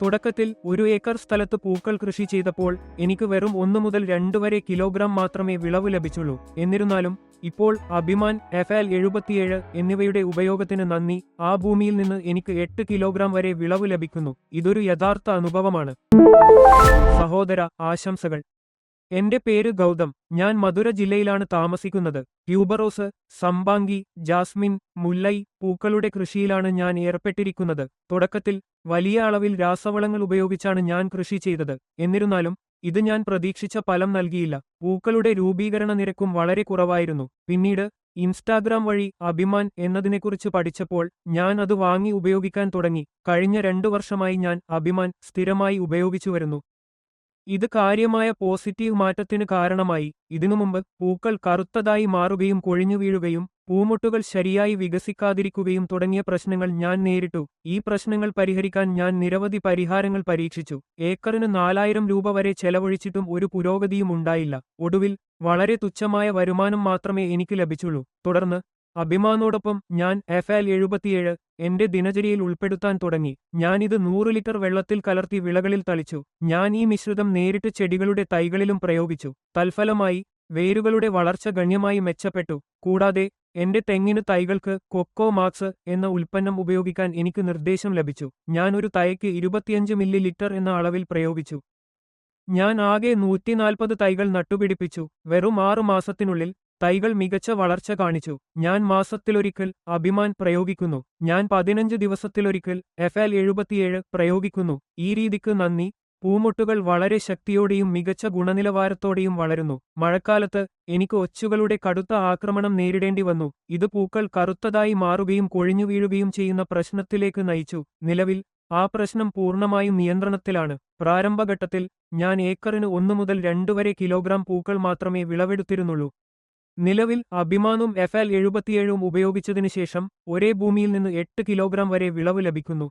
തുടക്കത്തിൽ 1 ഏക്കർ സ്ഥലത്ത് പൂക്കൾ കൃഷി ചെയ്തപ്പോൾ എനിക്ക് വെറും 1 മുതൽ 2 വരെ കിലോഗ്രാം മാത്രമേ വിളവ് ലഭിച്ചുള്ളൂ. എന്നിരുന്നാലും ഇപ്പോൾ അഭിമാൻ FL 77 എന്നിവയുടെ ഉപയോഗത്തിന് നന്ദി, ആ ഭൂമിയിൽ നിന്ന് എനിക്ക് 8 കിലോഗ്രാം വരെ വിളവ് ലഭിക്കുന്നു. ഇതൊരു യഥാർത്ഥ അനുഭവമാണ്. സഹോദര, ആശംസകൾ. എന്റെ പേര് ഗൗതം. ഞാൻ മധുര ജില്ലയിലാണ് താമസിക്കുന്നത്. ട്യൂബറോസ്, സംബാങ്കി, ജാസ്മിൻ, മുല്ലൈ പൂക്കളുടെ കൃഷിയിലാണ് ഞാൻ ഏർപ്പെട്ടിരിക്കുന്നത്. തുടക്കത്തിൽ വലിയ അളവിൽ രാസവളങ്ങൾ ഉപയോഗിച്ചാണ് ഞാൻ കൃഷി ചെയ്തത്. എന്നിരുന്നാലും ഇത് ഞാൻ പ്രതീക്ഷിച്ച ഫലം നൽകിയില്ല. പൂക്കളുടെ രൂപീകരണ നിരക്കും വളരെ കുറവായിരുന്നു. പിന്നീട് ഇൻസ്റ്റാഗ്രാം വഴി അഭിമാൻ എന്നതിനെക്കുറിച്ച് പഠിച്ചപ്പോൾ ഞാൻ അത് വാങ്ങി ഉപയോഗിക്കാൻ തുടങ്ങി. കഴിഞ്ഞ 2 വർഷമായി ഞാൻ അഭിമാൻ സ്ഥിരമായി ഉപയോഗിച്ചു വരുന്നു. ഇത് കാര്യമായ പോസിറ്റീവ് മാറ്റത്തിന് കാരണമായി. ഇതിനുമുമ്പ് പൂക്കൾ കറുത്തതായി മാറുകയും കൊഴിഞ്ഞു വീഴുകയും പൂമൊട്ടുകൾ ശരിയായി വികസിക്കാതിരിക്കുകയും തുടങ്ങിയ പ്രശ്നങ്ങൾ ഞാൻ നേരിട്ടു. ഈ പ്രശ്നങ്ങൾ പരിഹരിക്കാൻ ഞാൻ നിരവധി പരിഹാരങ്ങൾ പരീക്ഷിച്ചു. ഏക്കറിന് 4000 രൂപ വരെ ചെലവഴിച്ചിട്ടും ഒരു പുരോഗതിയും ഉണ്ടായില്ല. ഒടുവിൽ വളരെ തുച്ഛമായ വരുമാനം മാത്രമേ എനിക്ക് ലഭിച്ചുള്ളൂ. തുടർന്ന് അഭിമാനോടൊപ്പം ഞാൻ FL 77 എന്റെ ദിനചര്യയിൽ ഉൾപ്പെടുത്താൻ തുടങ്ങി. ഞാനിത് 100 ലിറ്റർ വെള്ളത്തിൽ കലർത്തി വിളകളിൽ തളിച്ചു. ഞാൻ ഈ മിശ്രിതം നേരിട്ട് ചെടികളുടെ തൈകളിലും പ്രയോഗിച്ചു. തൽഫലമായി വേരുകളുടെ വളർച്ച ഗണ്യമായി മെച്ചപ്പെട്ടു. കൂടാതെ എന്റെ തെങ്ങിന് തൈകൾക്ക് കൊക്കോ മാക്സ് എന്ന ഉൽപ്പന്നം ഉപയോഗിക്കാൻ എനിക്ക് നിർദ്ദേശം ലഭിച്ചു. ഞാൻ ഒരു തൈക്ക് 25 മില്ലി ലിറ്റർ എന്ന അളവിൽ പ്രയോഗിച്ചു. ഞാൻ ആകെ 140 തൈകൾ നട്ടുപിടിപ്പിച്ചു. വെറും 6 മാസത്തിനുള്ളിൽ തൈകൾ മികച്ച വളർച്ച കാണിച്ചു. ഞാൻ മാസത്തിലൊരിക്കൽ അഭിമാൻ പ്രയോഗിക്കുന്നു. ഞാൻ 15 ദിവസത്തിലൊരിക്കൽ FL 77 പ്രയോഗിക്കുന്നു. ഈ രീതിക്ക് നന്ദി. പൂമൊട്ടുകൾ വളരെ ശക്തിയോടെയും മികച്ച ഗുണനിലവാരത്തോടെയും വളരുന്നു. മഴക്കാലത്ത് എനിക്ക് ഒച്ചുകളുടെ കടുത്ത ആക്രമണം നേരിടേണ്ടി വന്നു. ഇത് പൂക്കൾ കറുത്തതായി മാറുകയും കൊഴിഞ്ഞു വീഴുകയും ചെയ്യുന്ന പ്രശ്നത്തിലേക്ക് നയിച്ചു. നിലവിൽ ആ പ്രശ്നം പൂർണ്ണമായും നിയന്ത്രണത്തിലാണ്. പ്രാരംഭഘട്ടത്തിൽ ഞാൻ ഏക്കറിന് 1 മുതൽ 2 വരെ കിലോഗ്രാം പൂക്കൾ മാത്രമേ വിളവെടുത്തിരുന്നുള്ളൂ. നിലവിൽ അഭിമാനും FL 77 ഉപയോഗിച്ചതിനു ശേഷം ഒരേ ഭൂമിയിൽ നിന്ന് 8 കിലോഗ്രാം വരെ വിളവ് ലഭിക്കുന്നു.